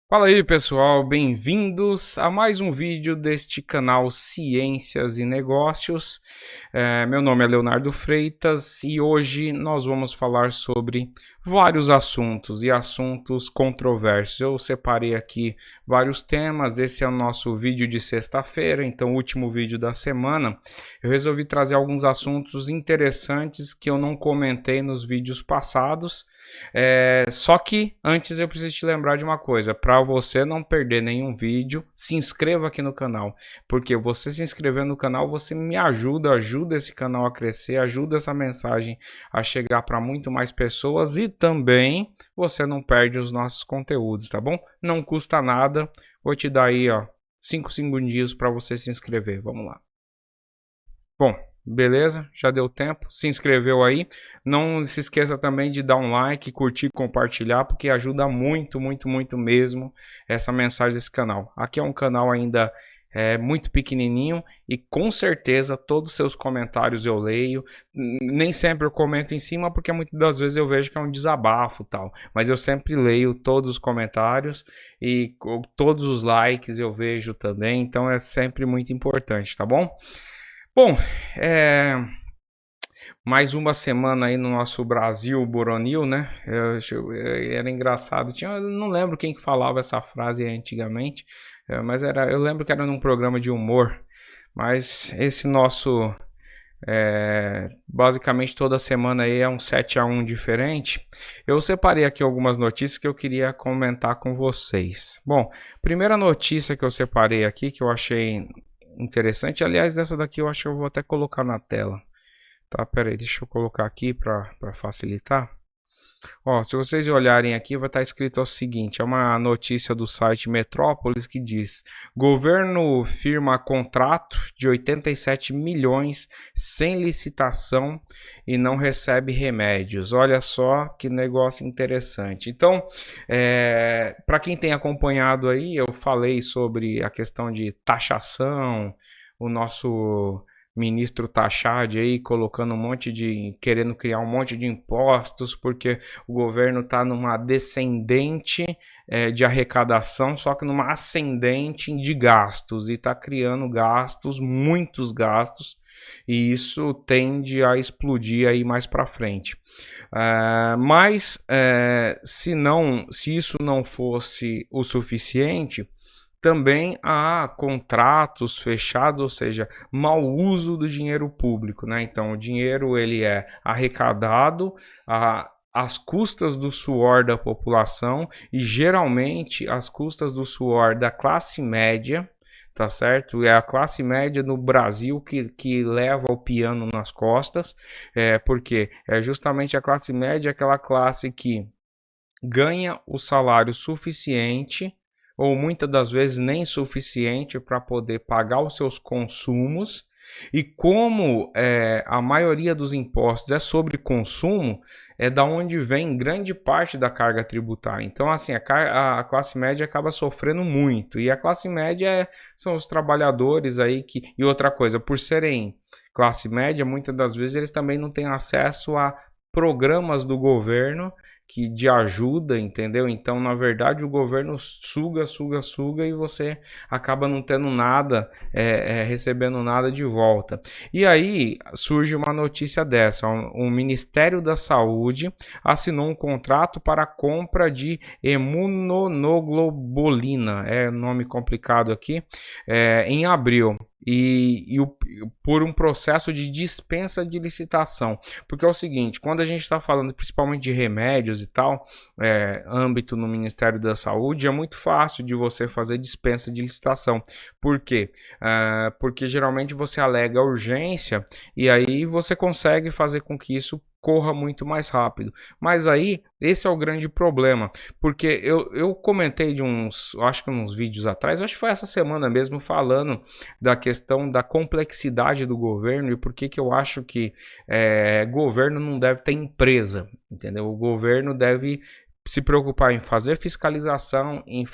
Fala aí pessoal, bem-vindos a mais um vídeo deste canal Ciências e Negócios. Meu nome é Leonardo Freitas e hoje nós vamos falar sobre vários assuntos e assuntos controversos. Eu separei aqui vários temas, esse é o nosso vídeo de sexta-feira, então o último vídeo da semana. Eu resolvi trazer alguns assuntos interessantes que eu não comentei nos vídeos passados. Só que antes eu preciso te lembrar de uma coisa, para você não perder nenhum vídeo, se inscreva aqui no canal, porque você se inscrever no canal, você me ajuda esse canal a crescer, ajuda essa mensagem a chegar para muito mais pessoas e também você não perde os nossos conteúdos, tá bom? Não custa nada, vou te dar aí, ó, 5 segundinhos para você se inscrever, vamos lá. Bom, beleza? Já deu tempo. Se inscreveu aí. Não se esqueça também de dar um like, curtir, compartilhar, porque ajuda muito, muito, muito mesmo essa mensagem desse canal. Aqui é um canal ainda muito pequenininho e com certeza todos os seus comentários eu leio. Nem sempre eu comento em cima porque muitas das vezes eu vejo que é um desabafo e tal. Mas eu sempre leio todos os comentários e todos os likes eu vejo também. Então é sempre muito importante, tá bom? Bom, é, mais uma semana aí no nosso Brasil Boronil, né? Era engraçado, eu não lembro quem que falava essa frase antigamente, mas eu lembro que era num programa de humor. Mas esse nosso, basicamente toda semana aí é um 7-1 diferente. Eu separei aqui algumas notícias que eu queria comentar com vocês. Bom, primeira notícia que eu separei aqui que eu achei interessante, aliás, essa daqui eu acho que eu vou até colocar na tela. Tá, pera aí, deixa eu colocar aqui para facilitar. Ó, se vocês olharem aqui, vai estar escrito o seguinte: é uma notícia do site Metrópolis que diz: governo firma contrato de 87 milhões sem licitação e não recebe remédios. Olha só que negócio interessante. Então, para quem tem acompanhado aí, eu falei sobre a questão de taxação, o nosso ministro Tachad aí colocando querendo criar um monte de impostos porque o governo está numa descendente de arrecadação, só que numa ascendente de gastos e está criando gastos, muitos gastos, e isso tende a explodir aí mais para frente. Se isso não fosse o suficiente, também há contratos fechados, ou seja, mau uso do dinheiro público, né? Então, o dinheiro ele é arrecadado às custas do suor da população e geralmente às custas do suor da classe média, tá certo? É a classe média no Brasil que leva o piano nas costas, porque é justamente a classe média, aquela classe que ganha o salário suficiente ou muitas das vezes nem suficiente para poder pagar os seus consumos. E como a maioria dos impostos é sobre consumo, é da onde vem grande parte da carga tributária. Então, assim, a classe média acaba sofrendo muito. E a classe média são os trabalhadores aí e outra coisa, por serem classe média, muitas das vezes eles também não têm acesso a programas do governo de ajuda, entendeu? Então, na verdade, o governo suga, suga, suga e você acaba não tendo nada, recebendo nada de volta. E aí surge uma notícia dessa: o Ministério da Saúde assinou um contrato para a compra de imunoglobulina, nome complicado aqui, em abril. Por um processo de dispensa de licitação. Porque é o seguinte, quando a gente está falando principalmente de remédios e tal, âmbito no Ministério da Saúde, é muito fácil de você fazer dispensa de licitação. Por quê? Porque geralmente você alega urgência e aí você consegue fazer com que isso corra muito mais rápido. Mas aí, esse é o grande problema, porque eu comentei acho que uns vídeos atrás, acho que foi essa semana mesmo, falando da questão da complexidade do governo e por que eu acho que governo não deve ter empresa, entendeu? O governo deve se preocupar em fazer fiscalização, em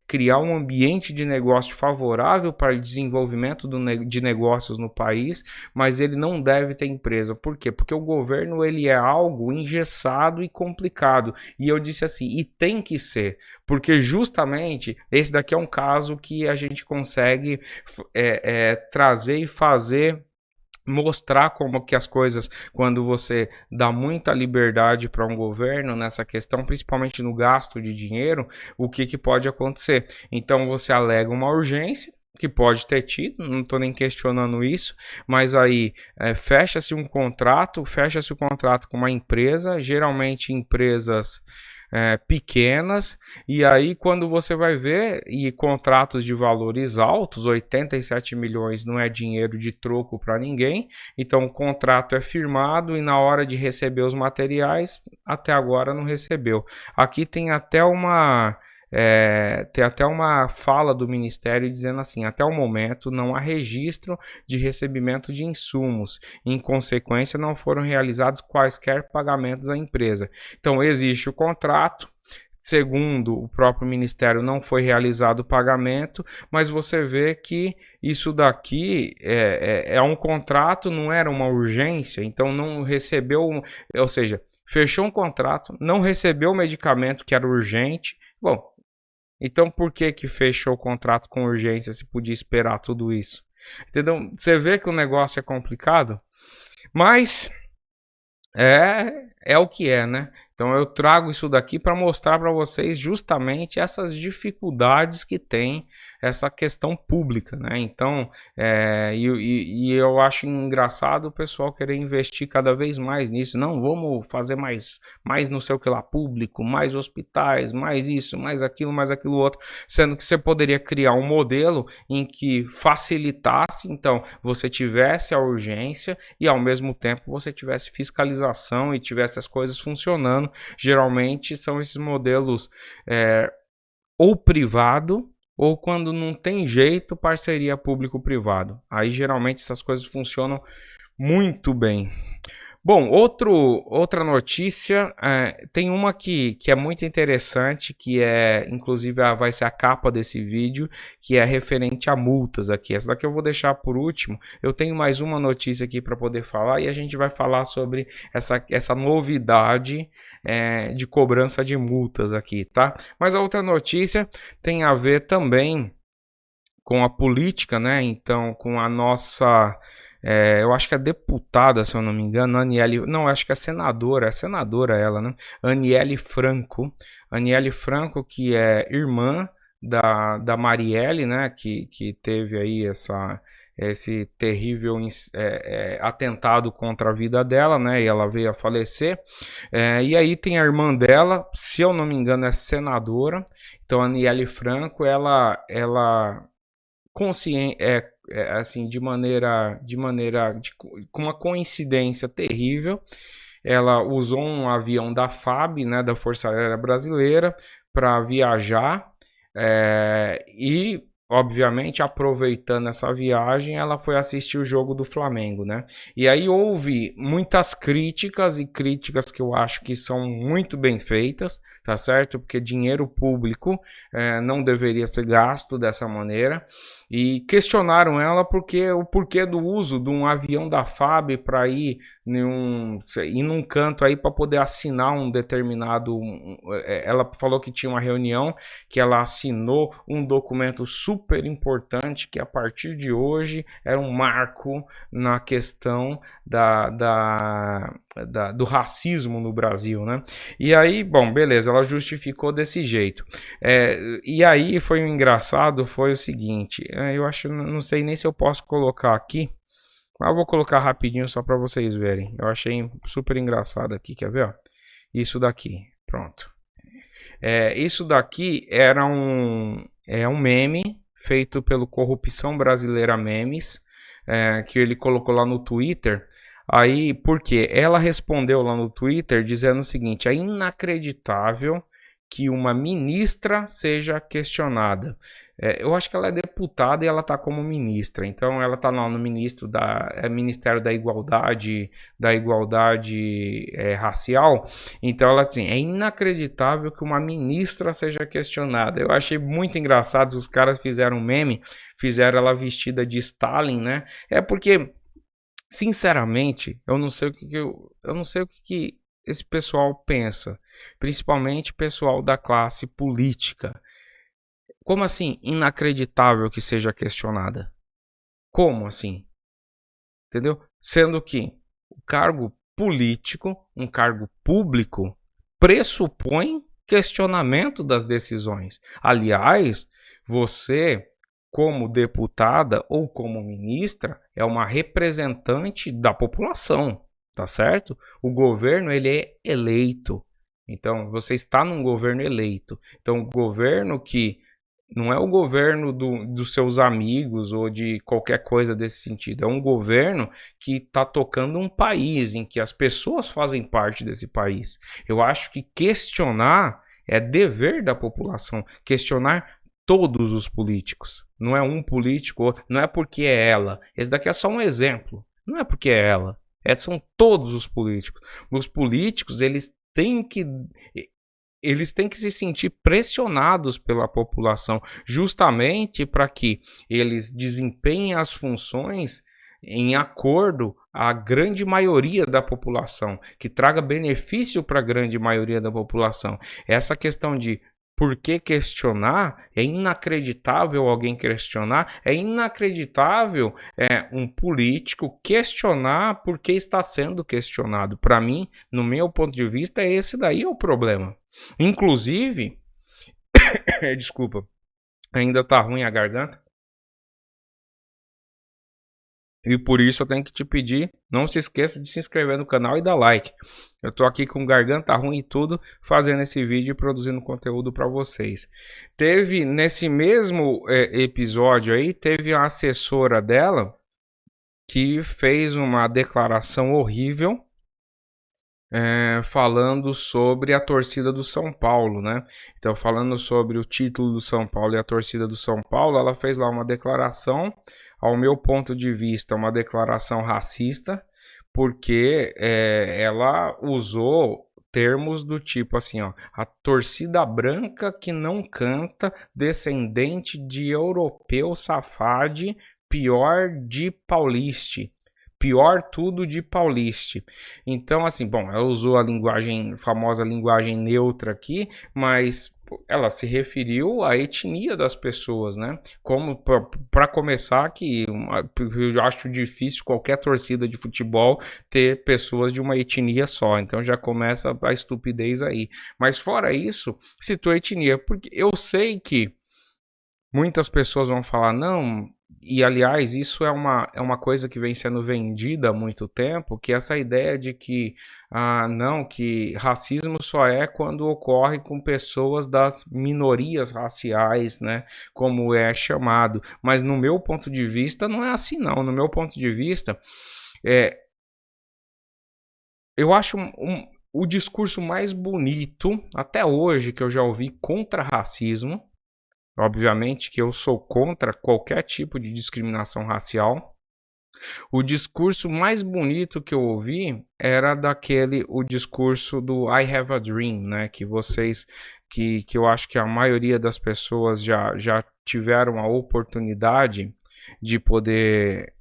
criar um ambiente de negócio favorável para o desenvolvimento de negócios no país, mas ele não deve ter empresa. Por quê? Porque o governo ele é algo engessado e complicado. E eu disse assim, e tem que ser, porque justamente esse daqui é um caso que a gente consegue trazer e fazer, mostrar como que as coisas, quando você dá muita liberdade para um governo nessa questão, principalmente no gasto de dinheiro, o que pode acontecer. Então você alega uma urgência, que pode ter tido, não estou nem questionando isso, mas aí fecha-se o contrato com uma empresa, geralmente empresas pequenas, e aí quando você vai ver, e contratos de valores altos, 87 milhões não é dinheiro de troco para ninguém, então o contrato é firmado e na hora de receber os materiais, até agora não recebeu. Aqui tem até uma fala do Ministério dizendo assim, até o momento não há registro de recebimento de insumos, em consequência não foram realizados quaisquer pagamentos à empresa. Então existe o contrato, segundo o próprio Ministério não foi realizado o pagamento, mas você vê que isso daqui é um contrato, não era uma urgência, então não recebeu, ou seja, fechou um contrato, não recebeu o medicamento que era urgente, bom, então por que fechou o contrato com urgência se podia esperar tudo isso? Entendeu? Você vê que o negócio é complicado, mas é o que é, né? Então eu trago isso daqui para mostrar para vocês justamente essas dificuldades que tem essa questão pública, né? Então, eu acho engraçado o pessoal querer investir cada vez mais nisso. Não, vamos fazer mais não sei o que lá público, mais hospitais, mais isso, mais aquilo outro, sendo que você poderia criar um modelo em que facilitasse, então, você tivesse a urgência e ao mesmo tempo você tivesse fiscalização e tivesse as coisas funcionando. Geralmente são esses modelos ou privado ou quando não tem jeito, parceria público-privado. Aí geralmente essas coisas funcionam muito bem. Bom, outra notícia, tem uma que é muito interessante, que inclusive vai ser a capa desse vídeo, que é referente a multas aqui. Essa daqui eu vou deixar por último. Eu tenho mais uma notícia aqui para poder falar e a gente vai falar sobre essa novidade de cobrança de multas aqui, tá? Mas a outra notícia tem a ver também com a política, né? Então, com a nossa... eu acho que é deputada, se eu não me engano, acho que é senadora ela, né? Aniele Franco. Aniele Franco, que é irmã da Marielle, né? Que teve aí esse terrível atentado contra a vida dela, né? E ela veio a falecer. E aí tem a irmã dela, se eu não me engano, é senadora. Então, a Aniele Franco, ela consciente, assim, com uma coincidência terrível, ela usou um avião da FAB, né, da Força Aérea Brasileira, para viajar e, obviamente, aproveitando essa viagem, ela foi assistir o jogo do Flamengo, né? E aí houve muitas críticas e críticas que eu acho que são muito bem feitas, tá certo? Porque dinheiro público não deveria ser gasto dessa maneira. E questionaram ela porque o porquê do uso de um avião da FAB para ir num canto aí para poder assinar um determinado. Ela falou que tinha uma reunião que ela assinou um documento super importante que a partir de hoje era um marco na questão do racismo no Brasil, né? E aí, bom, beleza, ela justificou desse jeito. E aí foi engraçado, foi o seguinte, eu acho, não sei nem se eu posso colocar aqui, mas eu vou colocar rapidinho só para vocês verem. Eu achei super engraçado aqui, quer ver? Ó? Isso daqui, pronto. Isso daqui era um meme feito pelo Corrupção Brasileira Memes, que ele colocou lá no Twitter. Aí, por quê? Ela respondeu lá no Twitter dizendo o seguinte: é inacreditável que uma ministra seja questionada. Eu acho que ela é deputada e ela está como ministra. Então ela está lá no Ministério da Igualdade Racial. Então ela assim, é inacreditável que uma ministra seja questionada. Eu achei muito engraçado, os caras fizeram um meme, fizeram ela vestida de Stalin, né? É porque, sinceramente, eu não sei o que esse pessoal pensa, principalmente pessoal da classe política. Como assim inacreditável que seja questionada? Como assim? Entendeu? Sendo que o cargo político, um cargo público, pressupõe questionamento das decisões. Aliás, você, como deputada ou como ministra, é uma representante da população, tá certo? O governo ele é eleito. Então, você está num governo eleito. Então, o governo que não é o governo dos seus amigos ou de qualquer coisa desse sentido. É um governo que está tocando um país em que as pessoas fazem parte desse país. Eu acho que questionar é dever da população. Questionar todos os políticos. Não é um político, não é porque é ela. Esse daqui é só um exemplo. Não é porque é ela. São todos os políticos. Os políticos, eles têm que se sentir pressionados pela população, justamente para que eles desempenhem as funções em acordo à grande maioria da população, que traga benefício para a grande maioria da população. Essa questão de por que questionar é inacreditável alguém questionar, é inacreditável um político questionar por que está sendo questionado. Para mim, no meu ponto de vista, esse daí é o problema. Inclusive, desculpa, ainda tá ruim a garganta. E por isso eu tenho que te pedir, não se esqueça de se inscrever no canal e dar like. Eu tô aqui com garganta ruim e tudo, fazendo esse vídeo e produzindo conteúdo para vocês. Teve nesse mesmo episódio aí, teve a assessora dela que fez uma declaração horrível falando sobre a torcida do São Paulo, né? Então, falando sobre o título do São Paulo e a torcida do São Paulo, ela fez lá uma declaração, ao meu ponto de vista, uma declaração racista, porque ela usou termos do tipo assim, ó, a torcida branca que não canta, descendente de europeu safade, pior de pauliste. Pior tudo de pauliste. Então, assim, bom, ela usou a linguagem, famosa linguagem neutra aqui, mas ela se referiu à etnia das pessoas, né? Como para começar, que eu acho difícil qualquer torcida de futebol ter pessoas de uma etnia só. Então já começa a estupidez aí. Mas fora isso, citou etnia, porque eu sei que muitas pessoas vão falar, não, e aliás, isso é uma coisa que vem sendo vendida há muito tempo, que essa ideia de que, não, que racismo só é quando ocorre com pessoas das minorias raciais, né, como é chamado. Mas no meu ponto de vista, não é assim não. No meu ponto de vista, é, eu acho o discurso mais bonito, até hoje, que eu já ouvi contra racismo. Obviamente que eu sou contra qualquer tipo de discriminação racial. O discurso mais bonito que eu ouvi era o discurso do I Have a Dream, né? Que eu acho que a maioria das pessoas já tiveram a oportunidade de poder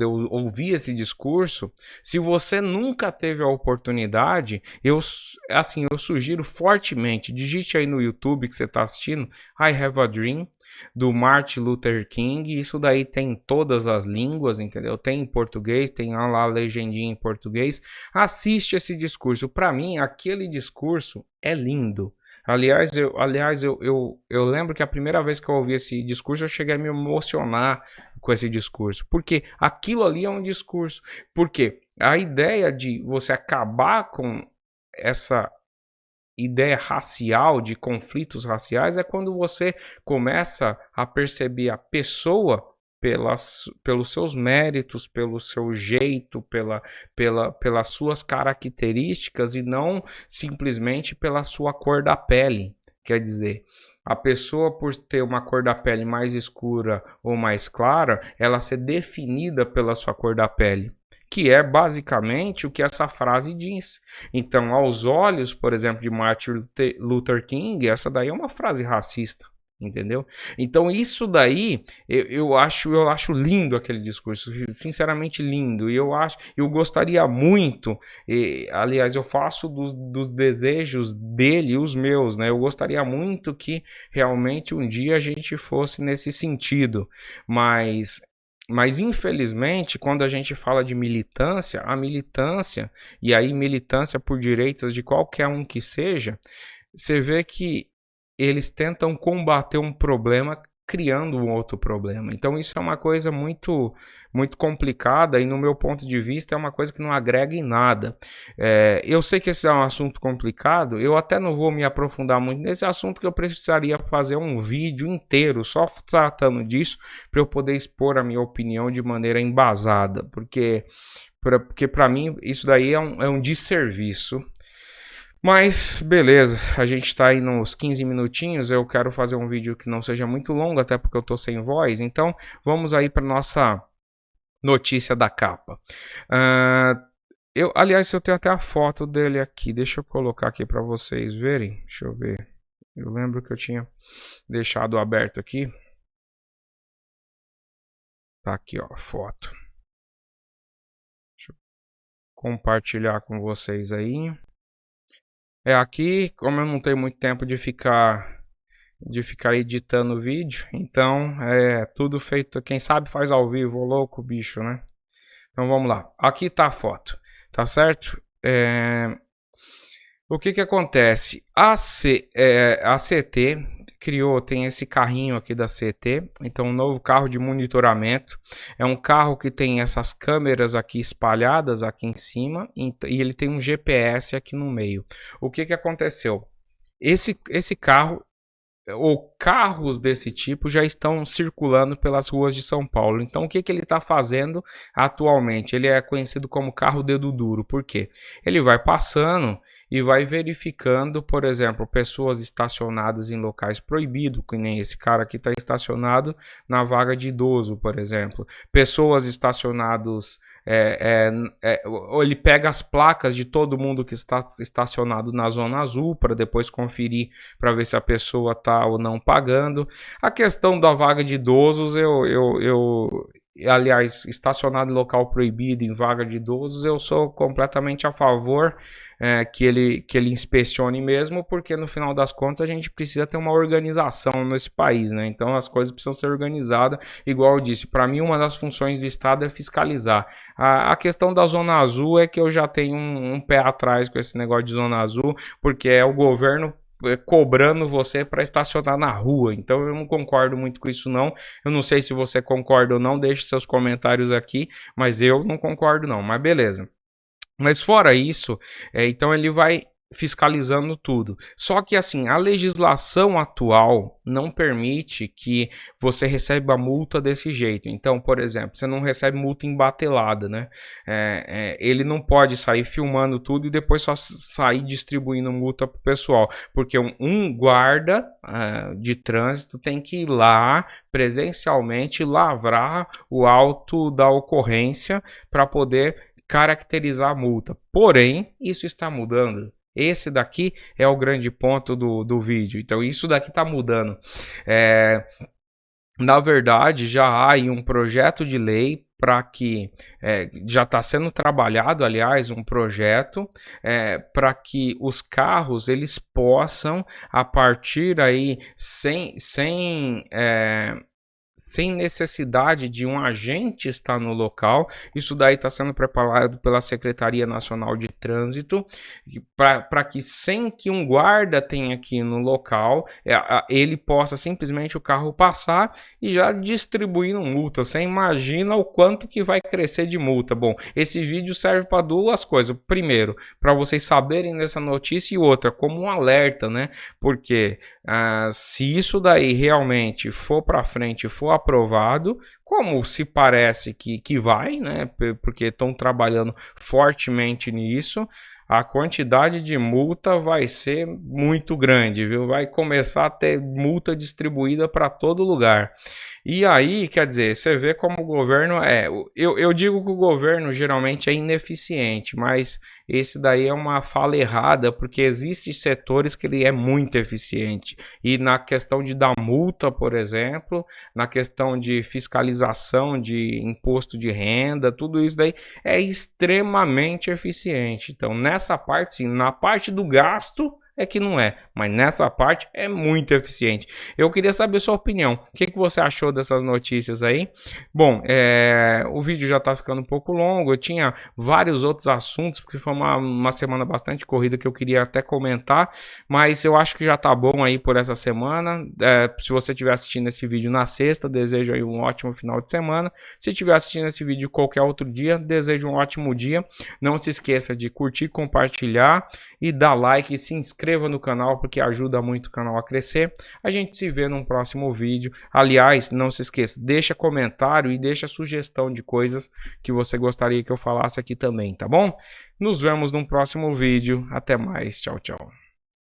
ouvir esse discurso. Se você nunca teve a oportunidade, eu sugiro fortemente, digite aí no YouTube que você está assistindo, I Have a Dream, do Martin Luther King. Isso daí tem em todas as línguas, entendeu? Tem em português, tem lá a legendinha em português. Assiste esse discurso. Para mim, aquele discurso é lindo. Aliás, eu lembro que a primeira vez que eu ouvi esse discurso, eu cheguei a me emocionar com esse discurso. Porque aquilo ali é um discurso. Porque a ideia de você acabar com essa ideia racial, de conflitos raciais, é quando você começa a perceber a pessoa pelos seus méritos, pelo seu jeito, pelas suas características e não simplesmente pela sua cor da pele. Quer dizer, a pessoa, por ter uma cor da pele mais escura ou mais clara, ela ser definida pela sua cor da pele, que é basicamente o que essa frase diz. Então, aos olhos, por exemplo, de Martin Luther King, essa daí é uma frase racista. Entendeu? Então isso daí eu acho lindo aquele discurso, sinceramente lindo. E eu gostaria muito, aliás, eu faço dos desejos dele os meus, né? Eu gostaria muito que realmente um dia a gente fosse nesse sentido, mas infelizmente, quando a gente fala de militância, a militância, e aí militância por direitos de qualquer um que seja, você vê que eles tentam combater um problema criando um outro problema. Então isso é uma coisa muito complicada e no meu ponto de vista é uma coisa que não agrega em nada. Eu sei que esse é um assunto complicado, eu até não vou me aprofundar muito nesse assunto, que eu precisaria fazer um vídeo inteiro só tratando disso para eu poder expor a minha opinião de maneira embasada, porque para mim isso daí é um desserviço. Mas beleza, a gente está aí nos 15 minutinhos. Eu quero fazer um vídeo que não seja muito longo, até porque eu estou sem voz. Então vamos aí para nossa notícia da capa. Aliás, eu tenho até a foto dele aqui. Deixa eu colocar aqui para vocês verem. Deixa eu ver. Eu lembro que eu tinha deixado aberto aqui. Tá aqui, ó, a foto. Deixa eu compartilhar com vocês aí. Aqui, como eu não tenho muito tempo de ficar editando o vídeo, então é tudo feito, quem sabe faz ao vivo, ô louco bicho, né? Então vamos lá, aqui tá a foto, tá certo? O que acontece? A CT tem esse carrinho aqui da CT, então um novo carro de monitoramento. É um carro que tem essas câmeras aqui espalhadas aqui em cima e ele tem um GPS aqui no meio. O que aconteceu? Esse carro ou carros desse tipo já estão circulando pelas ruas de São Paulo. Então o que ele está fazendo atualmente? Ele é conhecido como carro dedo duro. Por quê? Ele vai passando e vai verificando, por exemplo, pessoas estacionadas em locais proibidos, que nem esse cara aqui está estacionado na vaga de idoso, por exemplo. Pessoas estacionadas, ele pega as placas de todo mundo que está estacionado na zona azul para depois conferir para ver se a pessoa está ou não pagando. A questão da vaga de idosos, aliás, estacionado em local proibido, em vaga de idosos, eu sou completamente a favor que ele inspecione mesmo, porque no final das contas a gente precisa ter uma organização nesse país, né? Então as coisas precisam ser organizadas, igual eu disse, para mim uma das funções do Estado é fiscalizar. A questão da zona azul é que eu já tenho um pé atrás com esse negócio de zona azul, porque é o governo cobrando você para estacionar na rua. Então eu não concordo muito com isso não. Eu não sei se você concorda ou não, deixe seus comentários aqui, mas eu não concordo não, mas beleza. Mas fora isso, então ele vai fiscalizando tudo. Só que assim, a legislação atual não permite que você receba multa desse jeito. Então, por exemplo, você não recebe multa embatelada, né? Ele não pode sair filmando tudo e depois só sair distribuindo multa para o pessoal, porque um guarda de trânsito tem que ir lá presencialmente lavrar o auto da ocorrência para poder caracterizar a multa. Porém, isso está mudando. Esse daqui é o grande ponto do vídeo. Então, isso daqui está mudando. Na verdade, já há aí um projeto de lei para que já está sendo trabalhado, aliás, um projeto para que os carros eles possam, a partir aí sem necessidade de um agente estar no local. Isso daí está sendo preparado pela Secretaria Nacional de Trânsito, para que sem que um guarda tenha aqui no local, ele possa simplesmente o carro passar e já distribuindo multa. Você imagina o quanto que vai crescer de multa. Bom, esse vídeo serve para duas coisas. Primeiro, para vocês saberem dessa notícia, e outra, como um alerta, né? Porque se isso daí realmente for para frente, for aprovado, como se parece que vai, né? Porque estão trabalhando fortemente nisso, a quantidade de multa vai ser muito grande, viu? Vai começar a ter multa distribuída para todo lugar. E aí, quer dizer, você vê como o governo é. Eu digo que o governo geralmente é ineficiente, mas esse daí é uma fala errada, porque existem setores que ele é muito eficiente. E na questão de dar multa, por exemplo, na questão de fiscalização de imposto de renda, tudo isso daí é extremamente eficiente. Então, nessa parte, sim, na parte do gasto é que não é, mas nessa parte é muito eficiente. Eu queria saber sua opinião. O que você achou dessas notícias aí? Bom, o vídeo já está ficando um pouco longo. Eu tinha vários outros assuntos, porque foi uma semana bastante corrida que eu queria até comentar, mas eu acho que já está bom aí por essa semana. Se você estiver assistindo esse vídeo na sexta, desejo aí um ótimo final de semana. Se estiver assistindo esse vídeo qualquer outro dia, desejo um ótimo dia. Não se esqueça de curtir, compartilhar e dar like e se inscreva no canal, porque ajuda muito o canal a crescer. A gente se vê num próximo vídeo. Aliás, não se esqueça, deixa comentário e deixa sugestão de coisas que você gostaria que eu falasse aqui também, tá bom? Nos vemos num próximo vídeo. Até mais. Tchau, tchau.